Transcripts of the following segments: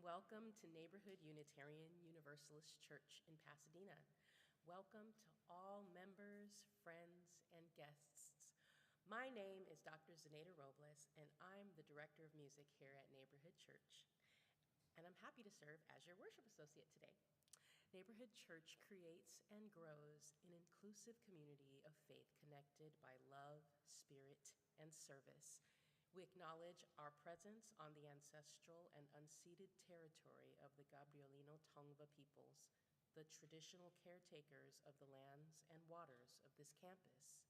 welcome to Neighborhood Unitarian Universalist Church in Pasadena. Welcome to all members, friends, and guests. My name is Dr. Zenaida Robles, and I'm the Director of Music here at Neighborhood Church. And I'm happy to serve as your worship associate today. Neighborhood Church creates and grows an inclusive community of faith connected by love, spirit, and service. We acknowledge our presence on the ancestral and unceded territory of the Gabrielino Tongva peoples, the traditional caretakers of the lands and waters of this campus.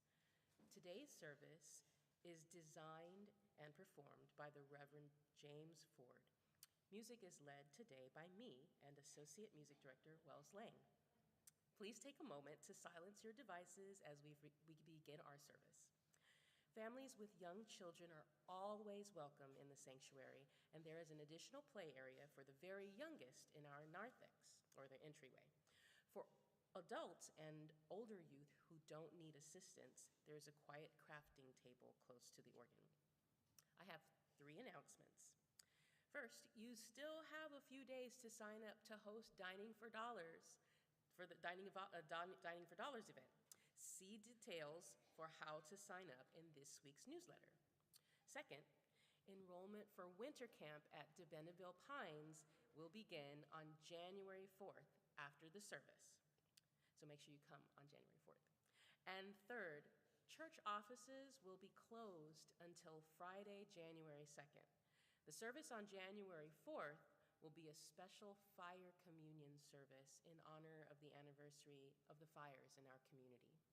Today's service is designed and performed by the Reverend James Ford. Music is led today by me and Associate Music Director Wells Lang. Please take a moment to silence your devices as we begin our service. Families with young children are always welcome in the sanctuary, and there is an additional play area for the very youngest in our narthex, or the entryway. For adults and older youth who don't need assistance, there is a quiet crafting table close to the organ. I have 3 announcements. First, you still have a few days to sign up to host Dining for Dollars for the Dining for Dollars event. See details for how to sign up in this week's newsletter. Second, enrollment for winter camp at De Benneville Pines will begin on January 4th after the service. So make sure you come on January 4th. And third, church offices will be closed until Friday, January 2nd. The service on January 4th will be a special fire communion service in honor of the anniversary of the fires in our community.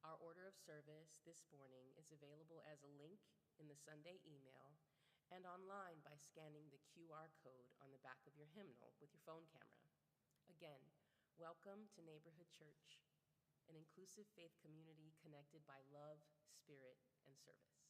Our order of service this morning is available as a link in the Sunday email and online by scanning the QR code on the back of your hymnal with your phone camera. Again, welcome to Neighborhood Church, an inclusive faith community connected by love, spirit, and service.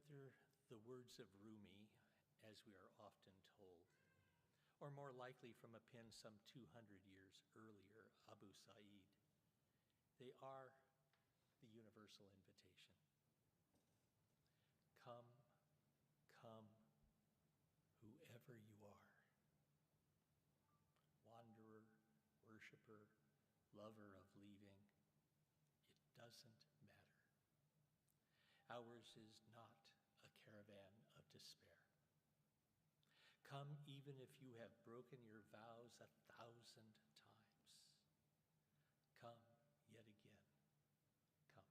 whether the words of Rumi, as we are often told, or more likely from a pen some 200 years earlier, Abu Sa'id, they are the universal invitation. Come, come, whoever you are. Wanderer, worshiper, lover of leaving, it doesn't matter. Ours is not a caravan of despair. Come even if you have broken your vows 1,000 times. Come yet again. Come.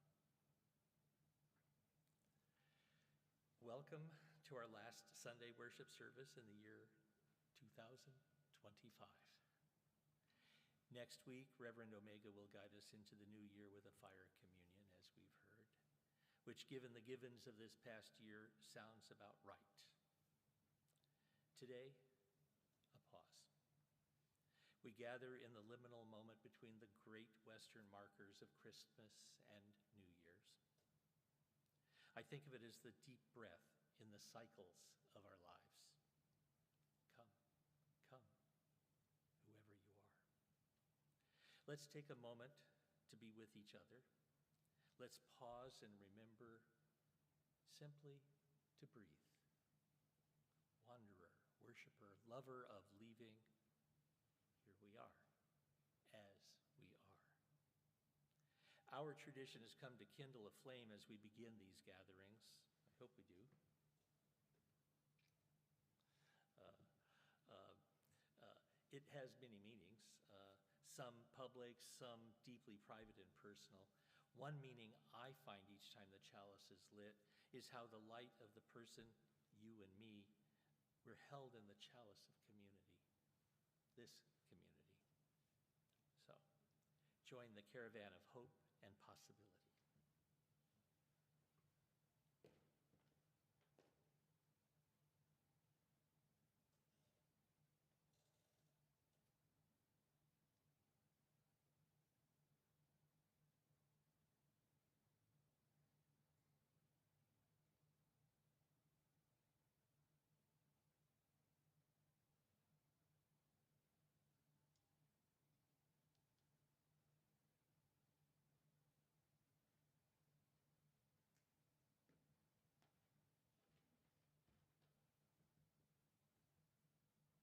Welcome to our last Sunday worship service in the year 2025. Next week, Reverend Omega will guide us into the new year with a fire communion, as we've heard, which, given the givens of this past year, sounds about right. Today, a pause. We gather in the liminal moment between the great Western markers of Christmas and New Year's. I think of it as the deep breath in the cycles of our lives. Come, come, whoever you are. Let's take a moment to be with each other. Let's pause and remember simply to breathe. Wanderer, worshiper, lover of leaving, here we are, as we are. Our tradition has come to kindle a flame as we begin these gatherings. I hope we do. It has many meanings, some public, some deeply private and personal. One meaning I find each time the chalice is lit is how the light of the person, you and me, we're held in the chalice of community, this community. So, join the caravan of hope and possibility.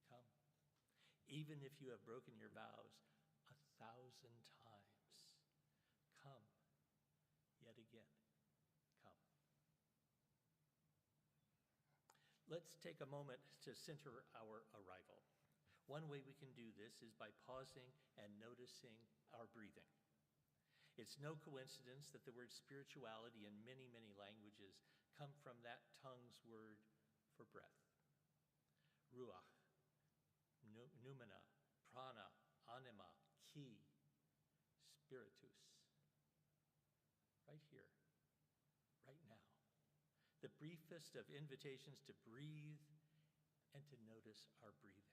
Come. Even if you have broken your vows 1,000 times, come yet again. Come. Let's take a moment to center our arrival. One way we can do this is by pausing and noticing our breathing. It's no coincidence that the word spirituality in many, many languages come from that tongue's word for breath. Ruach, Numina, prana, anima, ki, spiritus. Right here, right now. The briefest of invitations to breathe and to notice our breathing.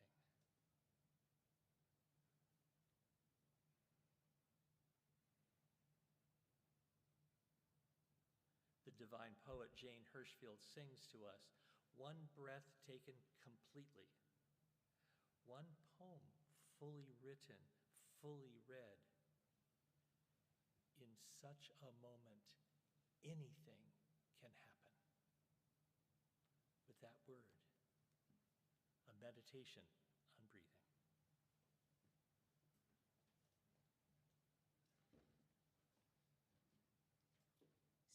The divine poet Jane Hirschfield sings to us, one breath taken completely. One poem fully written, fully read. In such a moment, anything can happen. With that word, a meditation on breathing.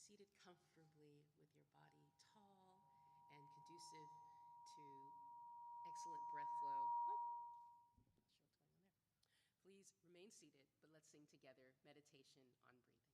Seated comfortably with your body tall and conducive to excellent breath flow. Oh, not sure what's going on there. Please remain seated, but let's sing together meditation on breathing.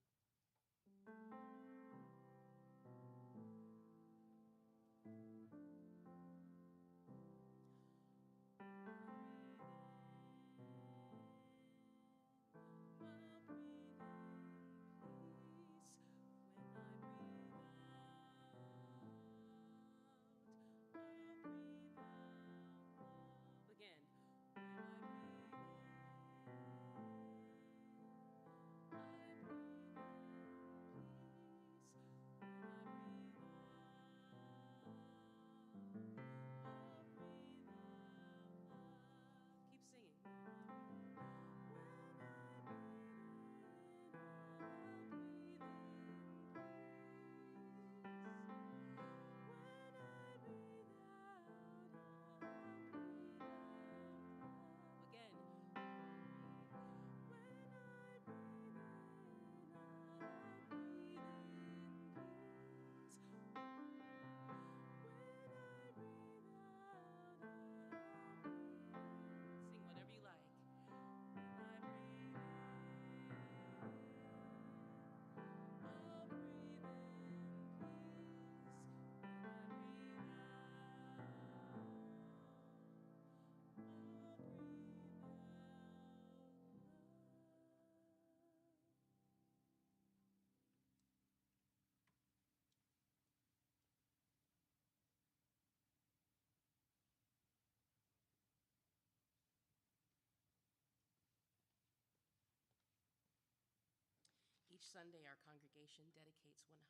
Each Sunday, our congregation dedicates 100%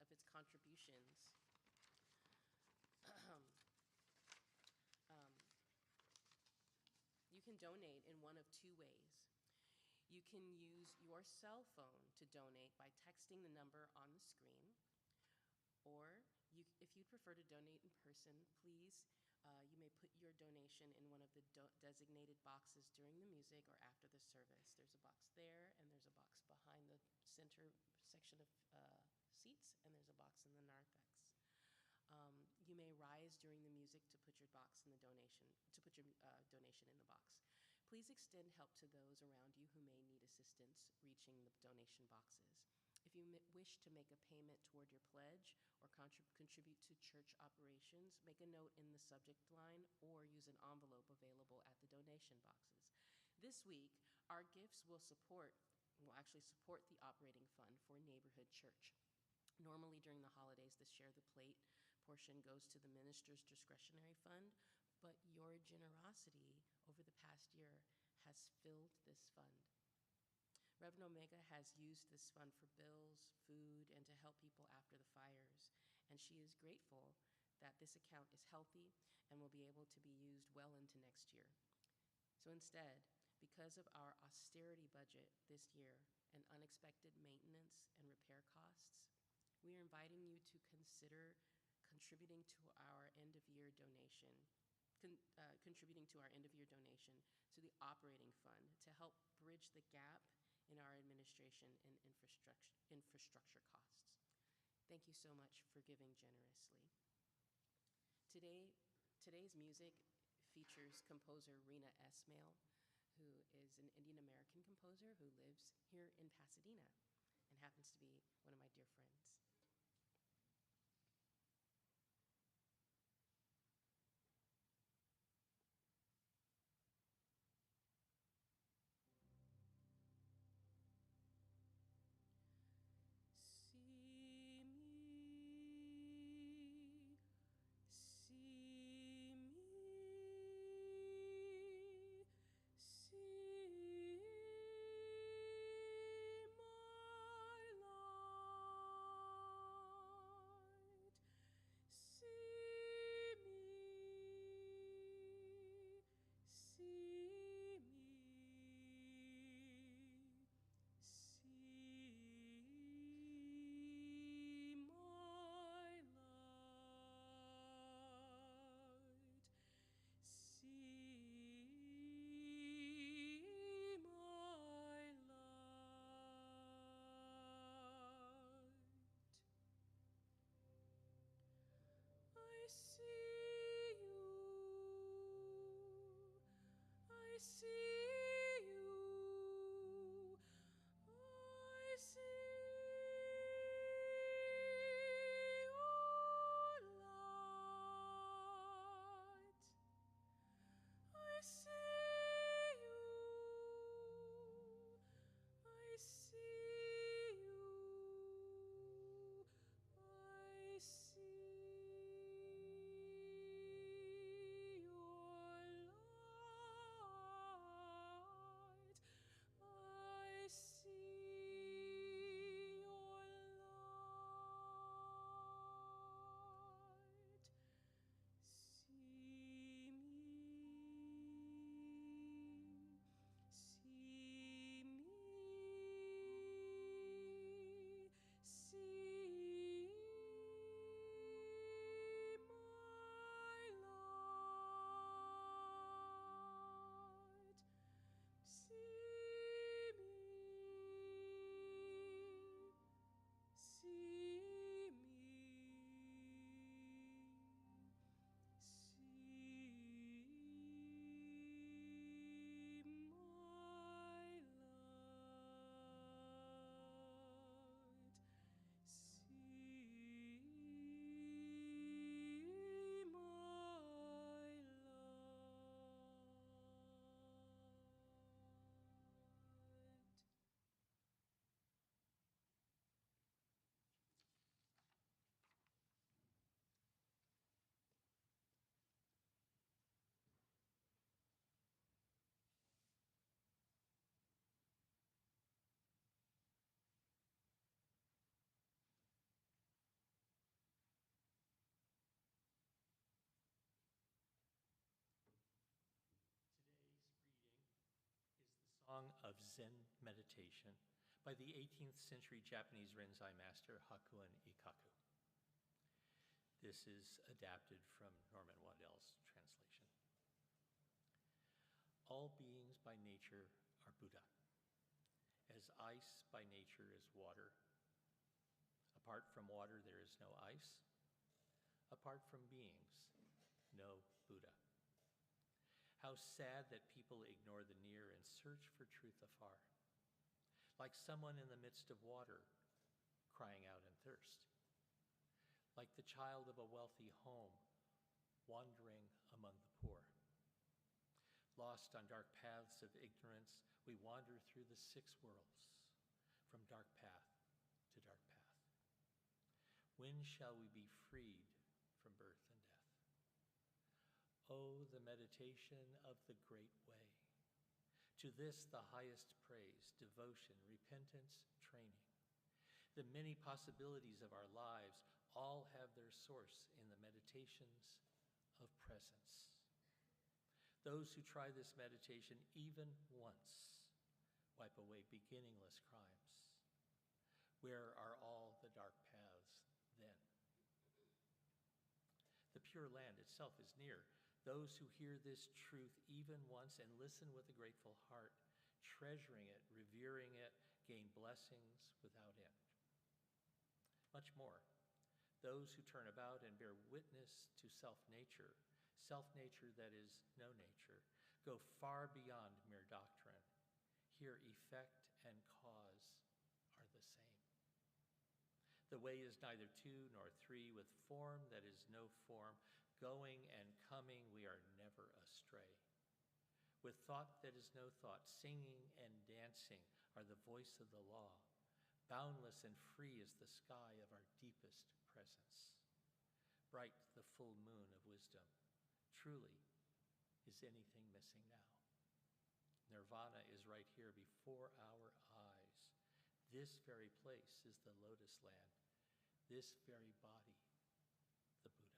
of its contributions you can donate in one of two ways. You can use your cell phone to donate by texting the number on the screen, or if you'd prefer to donate in person, please, you may put your donation in one of the designated boxes during the music or after the service. There's a box there, and there's a box behind the center section of seats, and there's a box in the narthex. You may rise during the music to put your donation in the box. Please extend help to those around you who may need assistance reaching the donation boxes. If you wish to make a payment toward your pledge or contribute to church operations, make a note in the subject line or use an envelope available at the donation boxes. This week, our gifts will actually support the operating fund for Neighborhood Church. Normally during the holidays, the Share the Plate portion goes to the minister's discretionary fund, but your generosity over the past year has filled this fund. Reverend Omega has used this fund for bills, food, and to help people after the fires, and she is grateful that this account is healthy and will be able to be used well into next year. So instead, because of our austerity budget this year and unexpected maintenance and repair costs, we are inviting you to consider contributing to our end-of-year donation to the operating fund to help bridge the gap in our administration and infrastructure costs. Thank you so much for giving generously. Today's music features composer Rena Esmail, who is an Indian American composer who lives here in Pasadena and happens to be one of my dear friends. See me, see me, see my light, see me, see me, see my light, see my light. I see you, I see you, I see your light, I see you, I see you, I see your light. of Zen meditation by the 18th century Japanese Renzai master Hakuin Ikaku. This is adapted from Norman Waddell's translation. All beings by nature are Buddha. As ice by nature is water. Apart from water, there is no ice. Apart from beings, no Buddha. How sad that people ignore the near and search for truth afar. Like someone in the midst of water, crying out in thirst. Like the child of a wealthy home, wandering among the poor. Lost on dark paths of ignorance, we wander through the 6 worlds, from dark path to dark path. When shall we be freed from birth and death? Oh, the meditation of the great way. To this the highest praise, devotion, repentance, training. The many possibilities of our lives all have their source in the meditations of presence. Those who try this meditation even once wipe away beginningless crimes. Where are all the dark paths then? The Pure Land itself is near. Those who hear this truth even once and listen with a grateful heart, treasuring it, revering it, gain blessings without end. Much more, those who turn about and bear witness to self-nature that is no nature, go far beyond mere doctrine. Here effect and cause are the same. The way is neither 2 nor 3, with form that is no form. Going and coming, we are never astray. With thought that is no thought, singing and dancing are the voice of the law. Boundless and free is the sky of our deepest presence. Bright the full moon of wisdom. Truly, is anything missing now? Nirvana is right here before our eyes. This very place is the Lotus Land. This very body, the Buddha.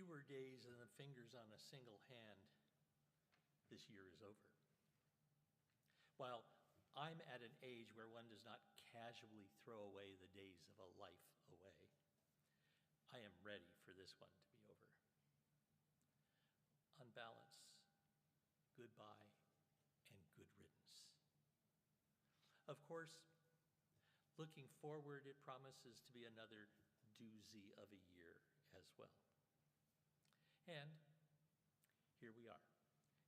fewer days than the fingers on a single hand, this year is over. While I'm at an age where one does not casually throw away the days of a life away, I am ready for this one to be over. On balance, goodbye and good riddance. Of course, looking forward, it promises to be another doozy of a year as well. And here we are,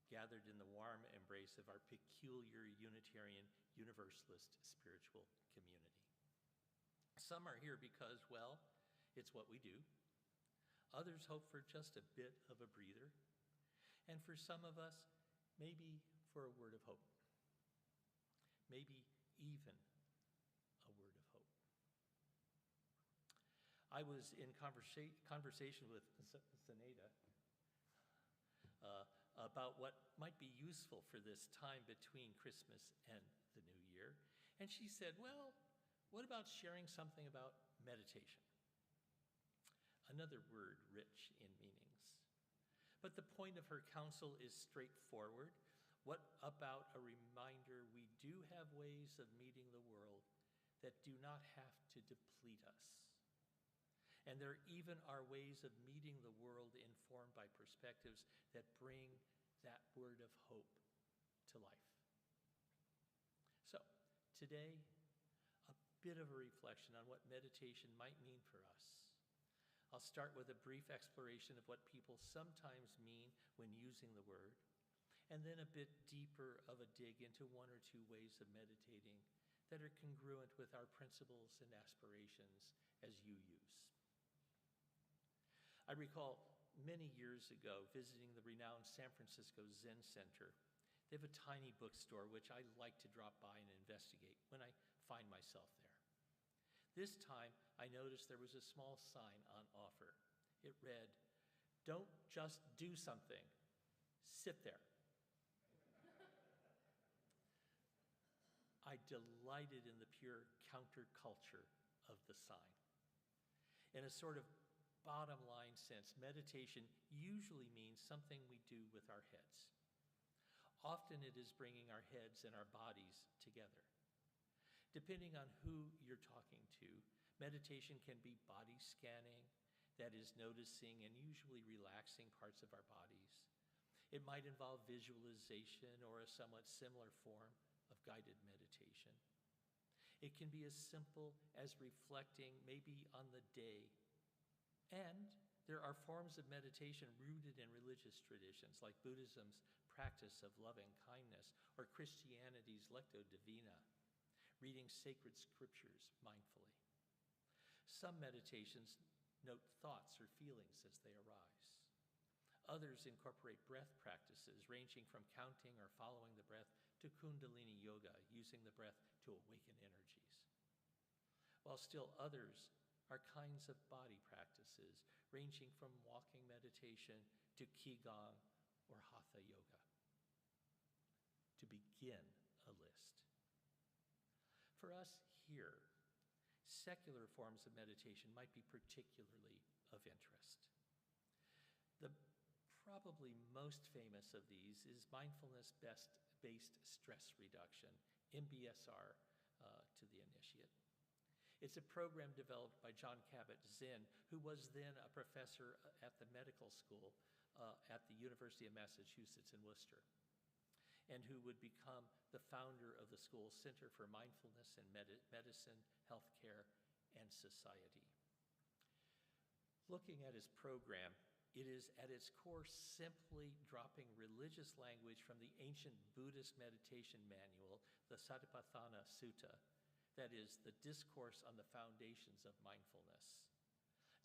gathered in the warm embrace of our peculiar Unitarian Universalist spiritual community. Some are here because, well, it's what we do. Others hope for just a bit of a breather. And for some of us, maybe for a word of hope. Maybe even a word of hope. I was in conversation with Zenaida about what might be useful for this time between Christmas and the New Year. And she said, well, what about sharing something about meditation? Another word rich in meanings. But the point of her counsel is straightforward. What about a reminder we do have ways of meeting the world that do not have to deplete us? And there even are ways of meeting the world informed by perspectives that bring that word of hope to life. So, today, a bit of a reflection on what meditation might mean for us. I'll start with a brief exploration of what people sometimes mean when using the word, and then a bit deeper of a dig into one or two ways of meditating that are congruent with our principles and aspirations as you use. I recall many years ago visiting the renowned San Francisco Zen Center. They have a tiny bookstore which I like to drop by and investigate when I find myself there. This time, I noticed there was a small sign on offer. It read, "Don't just do something, sit there." I delighted in the pure counterculture of the sign. In a sort of bottom line sense, meditation usually means something we do with our heads. Often it is bringing our heads and our bodies together. Depending on who you're talking to, meditation can be body scanning, that is noticing and usually relaxing parts of our bodies. It might involve visualization or a somewhat similar form of guided meditation. It can be as simple as reflecting maybe on the day. And there are forms of meditation rooted in religious traditions, like Buddhism's practice of loving kindness, or Christianity's Lectio Divina, reading sacred scriptures mindfully. Some meditations note thoughts or feelings as they arise. Others incorporate breath practices, ranging from counting or following the breath to Kundalini yoga, using the breath to awaken energies. While still others are kinds of body practices, ranging from walking meditation to Qigong or Hatha yoga. To begin a list. For us here, secular forms of meditation might be particularly of interest. The probably most famous of these is mindfulness-based stress reduction, MBSR to the initiate. It's a program developed by John Kabat-Zinn, who was then a professor at the medical school at the University of Massachusetts in Worcester, and who would become the founder of the school's Center for Mindfulness in Medicine, Healthcare, and Society. Looking at his program, it is at its core simply dropping religious language from the ancient Buddhist meditation manual, the Satipatthana Sutta, that is, the discourse on the foundations of mindfulness.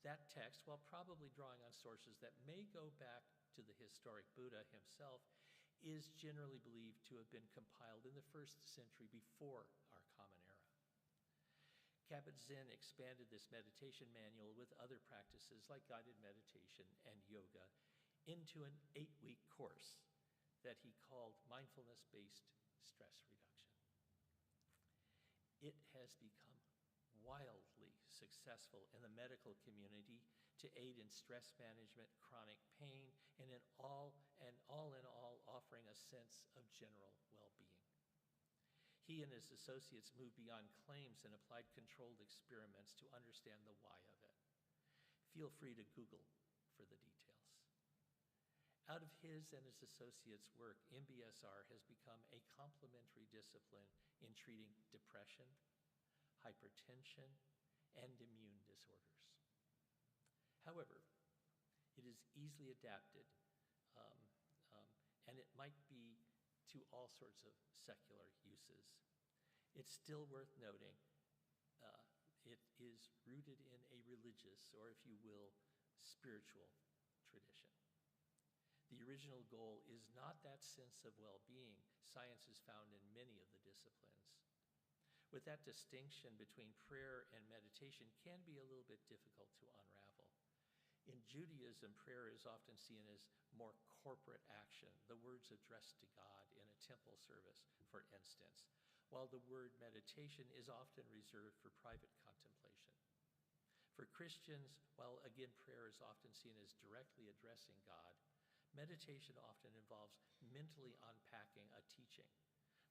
That text, while probably drawing on sources that may go back to the historic Buddha himself, is generally believed to have been compiled in the 1st century before our Common Era. Kabat-Zinn expanded this meditation manual with other practices like guided meditation and yoga into an 8-week course that he called Mindfulness-Based Stress Reduction. It has become wildly successful in the medical community to aid in stress management, chronic pain, and all in all offering a sense of general well-being. He and his associates moved beyond claims and applied controlled experiments to understand the why of it. Feel free to Google for the details. Out of his and his associates' work, MBSR has become a complementary discipline in treating depression, hypertension, and immune disorders. However, it is easily adapted, and it might be to all sorts of secular uses. It's still worth noting it is rooted in a religious, or if you will, spiritual tradition. The original goal is not that sense of well-being science has found in many of the disciplines. With that distinction between prayer and meditation can be a little bit difficult to unravel. In Judaism, prayer is often seen as more corporate action, the words addressed to God in a temple service, for instance, while the word meditation is often reserved for private contemplation. For Christians, while again prayer is often seen as directly addressing God, meditation often involves mentally unpacking a teaching,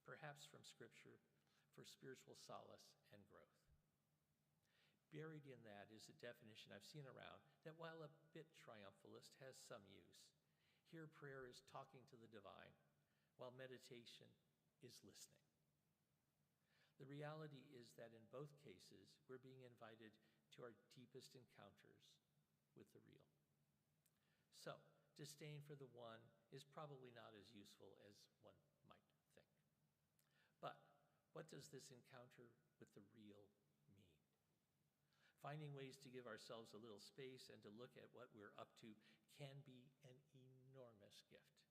perhaps from Scripture, for spiritual solace and growth. Buried in that is a definition I've seen around that, while a bit triumphalist, has some use. Here, prayer is talking to the divine, while meditation is listening. The reality is that in both cases, we're being invited to our deepest encounters with the real. So, disdain for the one is probably not as useful as one might think. But what does this encounter with the real mean? Finding ways to give ourselves a little space and to look at what we're up to can be an enormous gift.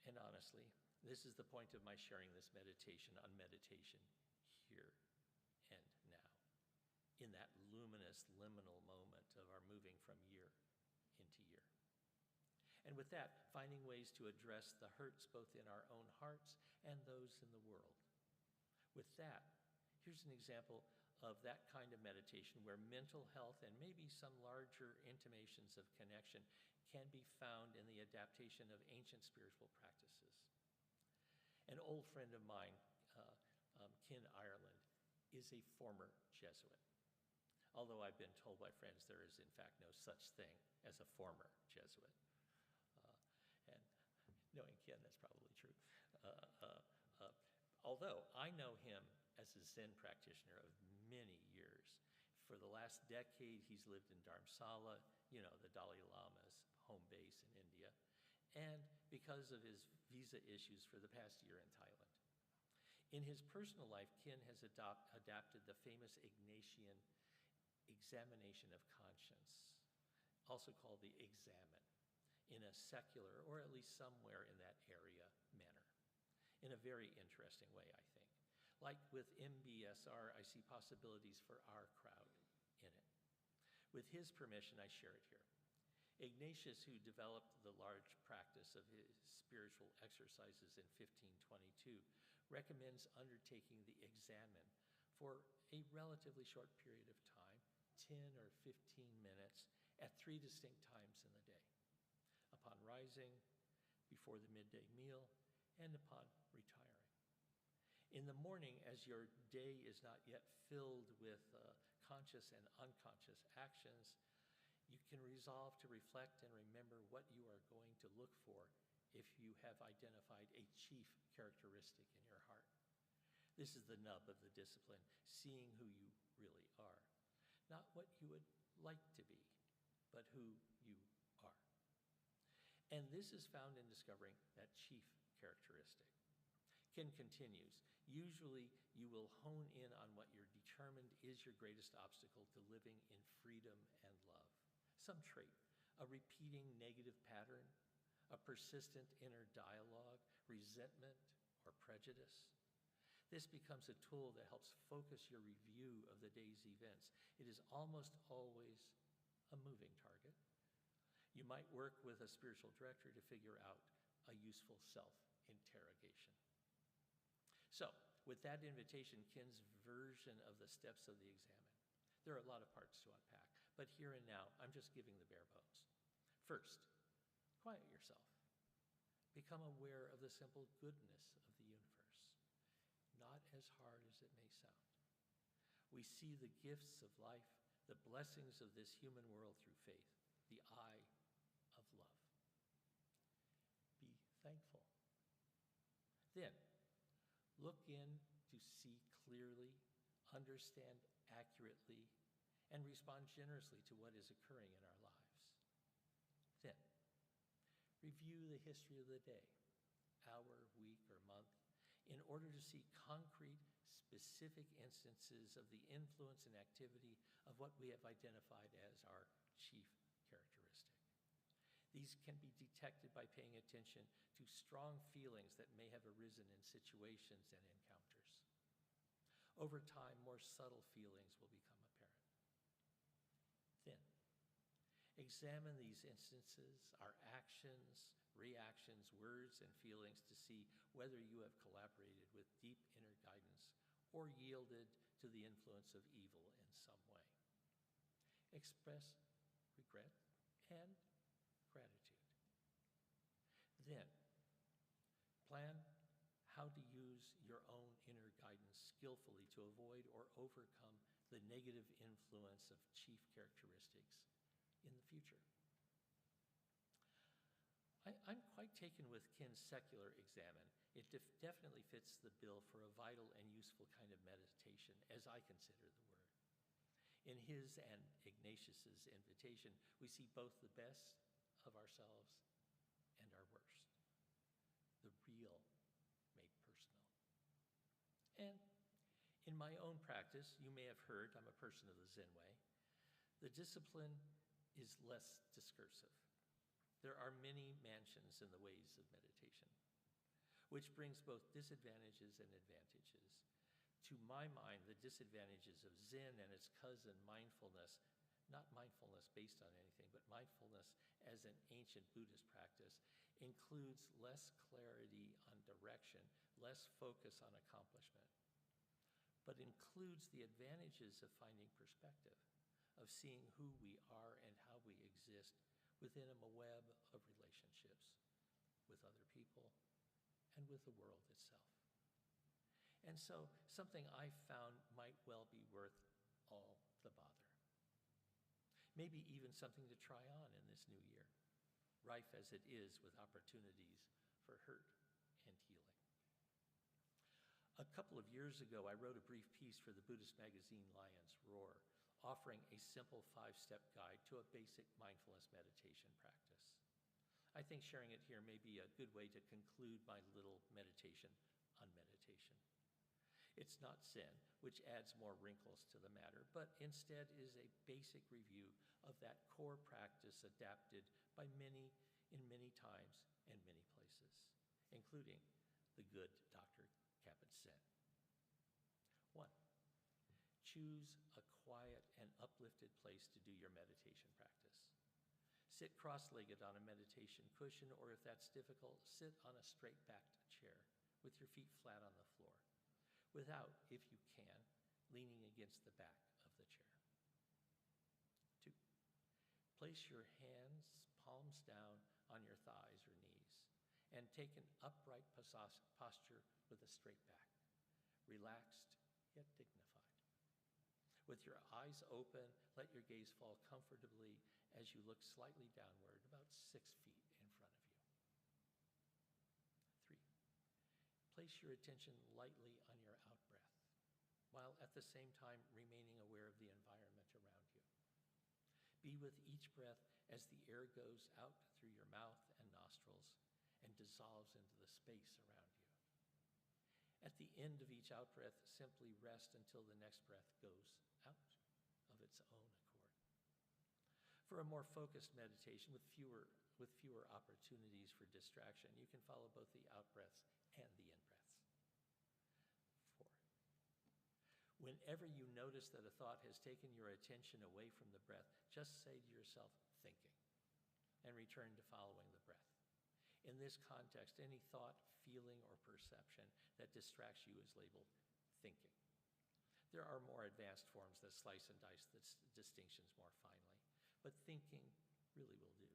And honestly, this is the point of my sharing this meditation on meditation here and now, in that luminous liminal moment of our moving from year into year. And with that, finding ways to address the hurts both in our own hearts and those in the world. With that, here's an example of that kind of meditation where mental health and maybe some larger intimations of connection can be found in the adaptation of ancient spiritual practices. An old friend of mine, Ken Ireland, is a former Jesuit. Although I've been told by friends there is in fact no such thing as a former Jesuit. And knowing Ken, that's probably true. Although I know him as a Zen practitioner of many years. For the last decade, he's lived in Dharamsala, the Dalai Lama's home base in India, and because of his visa issues for the past year in Thailand. In his personal life, Ken has adapted the famous Ignatian examination of conscience, also called the examen, in a secular, or at least somewhere in that area, manner, in a very interesting way, I think. Like with MBSR, I see possibilities for our crowd in it. With his permission, I share it here. Ignatius, who developed the large practice of his spiritual exercises in 1522, recommends undertaking the examen for a relatively short period of time, 10 or 15 minutes, at 3 distinct times in the day: upon rising, before the midday meal, and upon retiring. In the morning, as your day is not yet filled with conscious and unconscious actions, you can resolve to reflect and remember what you are going to look for if you have identified a chief characteristic in your heart. This is the nub of the discipline, seeing who you really are. Not what you would like to be, but who you are. And this is found in discovering that chief characteristic. Ken continues, usually you will hone in on what you're determined is your greatest obstacle to living in freedom and love. Some trait, a repeating negative pattern, a persistent inner dialogue, resentment, or prejudice. This becomes a tool that helps focus your review of the day's events. It is almost always a moving target. You might work with a spiritual director to figure out a useful self-interrogation. So, with that invitation, Ken's version of the steps of the examen. There are a lot of parts to unpack, but here and now, I'm just giving the bare bones. First, quiet yourself. Become aware of the simple goodness of the universe, not as hard as it may sound. We see the gifts of life, the blessings of this human world through faith, the eye of love. Be thankful. Then, look in to see clearly, understand accurately, and respond generously to what is occurring in our lives. Then, review the history of the day, hour, week, or month, in order to see concrete, specific instances of the influence and activity of what we have identified as our chief characteristic. These can be detected by paying attention to strong feelings that may have arisen in situations and encounters. Over time, more subtle feelings will become apparent. Then, examine these instances, our actions, reactions, words, and feelings to see whether you have collaborated with deep inner guidance or yielded to the influence of evil in some way. Express regret and gratitude. Then, plan how to use your own inner guidance skillfully to avoid or overcome the negative influence of chief characteristics in the future. I'm quite taken with Ken's secular examen. It definitely fits the bill for a vital and useful kind of meditation, as I consider the word. In his and Ignatius's invitation, we see both the best of ourselves and our worst, the real made personal. And in my own practice, you may have heard I'm a person of the Zen way. The discipline is less discursive. There are many mansions in the ways of meditation, which brings both disadvantages and advantages. To my mind, the disadvantages of Zen and its cousin, mindfulness, not mindfulness based on anything, but mindfulness as an ancient Buddhist practice, includes less clarity on direction, less focus on accomplishment, but includes the advantages of finding perspective, of seeing who we are and how we exist within a web of relationships with other people and with the world itself. And so something I found might well be worth all the bother. Maybe even something to try on in this new year, rife as it is with opportunities for hurt and healing. A couple of years ago, I wrote a brief piece for the Buddhist magazine Lion's Roar, offering a simple 5-step guide to a basic mindfulness meditation practice. I think sharing it here may be a good way to conclude my little meditation on meditation. It's not Zen, which adds more wrinkles to the matter, but instead is a basic review of that core practice adapted by many in many times and many places, including the good Dr. Kabat-Zinn. 1. Choose a quiet and uplifted place to do your meditation practice. Sit cross-legged on a meditation cushion, or if that's difficult, sit on a straight-backed chair with your feet flat on the floor, without, if you can, leaning against the back of the chair. 2. Place your hands, palms down, on your thighs or knees, and take an upright posture with a straight back, relaxed yet dignified. With your eyes open, let your gaze fall comfortably as you look slightly downward, about 6 feet in front of you. 3. Place your attention lightly on your out-breath, while at the same time remaining aware of the environment around you. Be with each breath as the air goes out through your mouth and nostrils and dissolves into the space around you. At the end of each out-breath, simply rest until the next breath goes out of its own accord. For a more focused meditation with fewer opportunities for distraction, you can follow both the out-breaths and the in-breaths. 4. Whenever you notice that a thought has taken your attention away from the breath, just say to yourself, thinking, and return to following the breath. In this context, any thought, feeling, or perception that distracts you is labeled thinking. There are more advanced forms that slice and dice the distinctions more finely, but thinking really will do.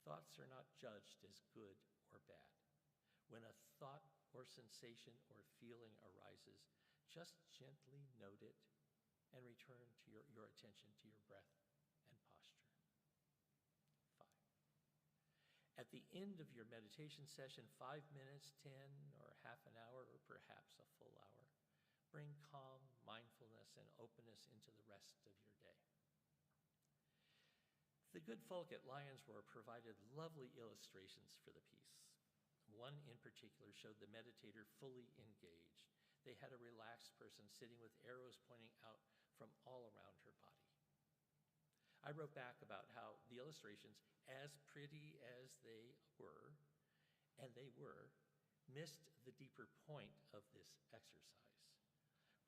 Thoughts are not judged as good or bad. When a thought or sensation or feeling arises, just gently note it and return to your attention to your breath and posture. 5. At the end of your meditation session, 5 minutes, 10, or half an hour, or perhaps a full hour, bring calm, mindfulness, and openness into the rest of your day. The good folk at Lions Roar provided lovely illustrations for the piece. One in particular showed the meditator fully engaged. They had a relaxed person sitting with arrows pointing out from all around her body. I wrote back about how the illustrations, as pretty as they were, and they were, missed the deeper point of this exercise.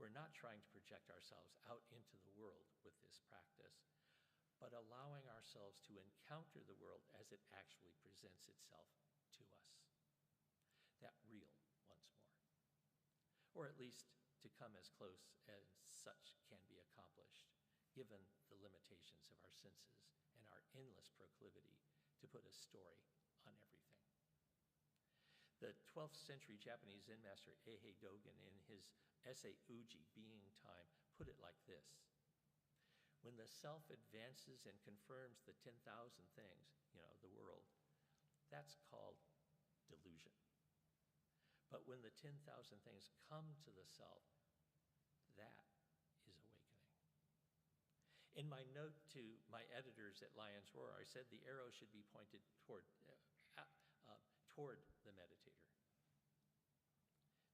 We're not trying to project ourselves out into the world with this practice, but allowing ourselves to encounter the world as it actually presents itself to us. That real once more. Or at least to come as close as such can be accomplished, given the limitations of our senses and our endless proclivity to put a story on everything. The 12th century Japanese Zen master Eihei Dogen, in his essay Uji, Being Time, put it like this: when the self advances and confirms the 10,000 things, the world, that's called delusion. But when the 10,000 things come to the self, that is awakening. In my note to my editors at Lions Roar, I said the arrow should be pointed toward the meditator.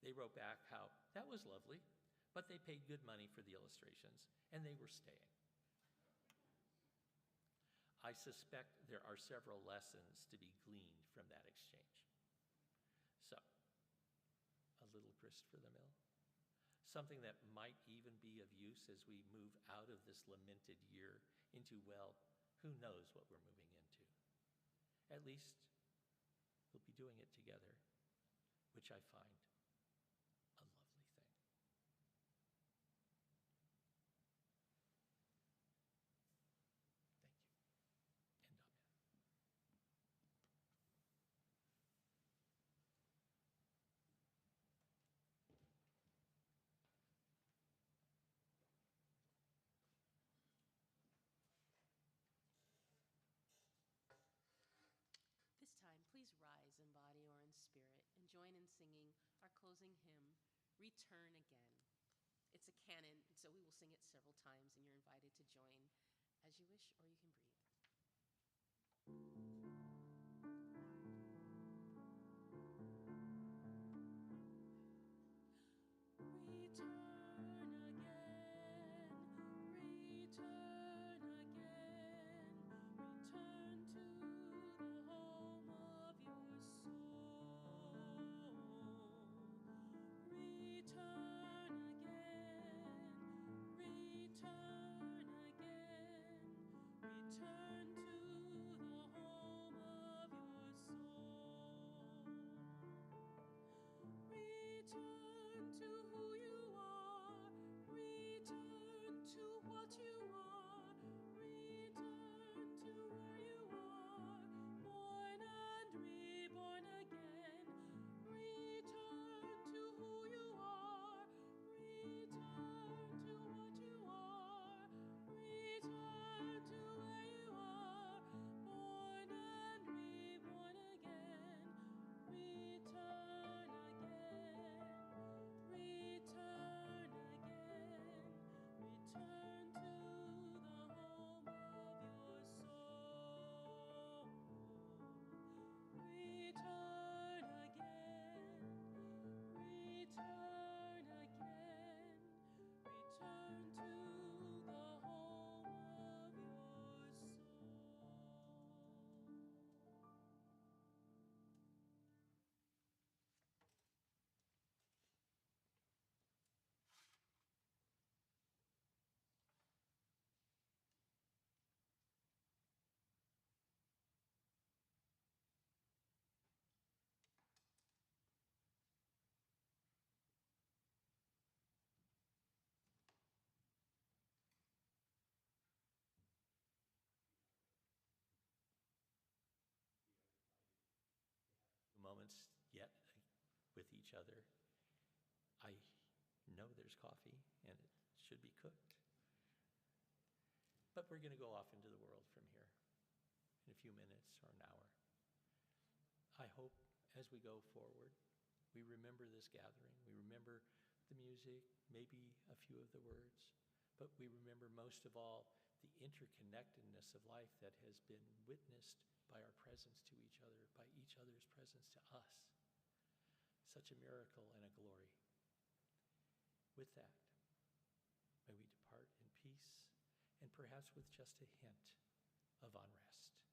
They wrote back how that was lovely, but they paid good money for the illustrations, and they were staying. I suspect there are several lessons to be gleaned from that exchange. So, a little grist for the mill. Something that might even be of use as we move out of this lamented year into, well, who knows what we're moving into. At least we'll be doing it together, which I find a lovely thing. Thank you, and amen. This time, please rise in body or in spirit and join in singing our closing hymn, Return Again. It's a canon, so we will sing it several times, and you're invited to join as you wish, or you can breathe. Return again, return again, return to the home of your soul. Return again, return again, return. with each other. I know there's coffee, and it should be cooked. But we're going to go off into the world from here in a few minutes or an hour. I hope as we go forward, we remember this gathering. We remember the music, maybe a few of the words, but we remember most of all the interconnectedness of life that has been witnessed by our presence to each other, by each other's presence to us. Such a miracle and a glory. With that, may we depart in peace and perhaps with just a hint of unrest.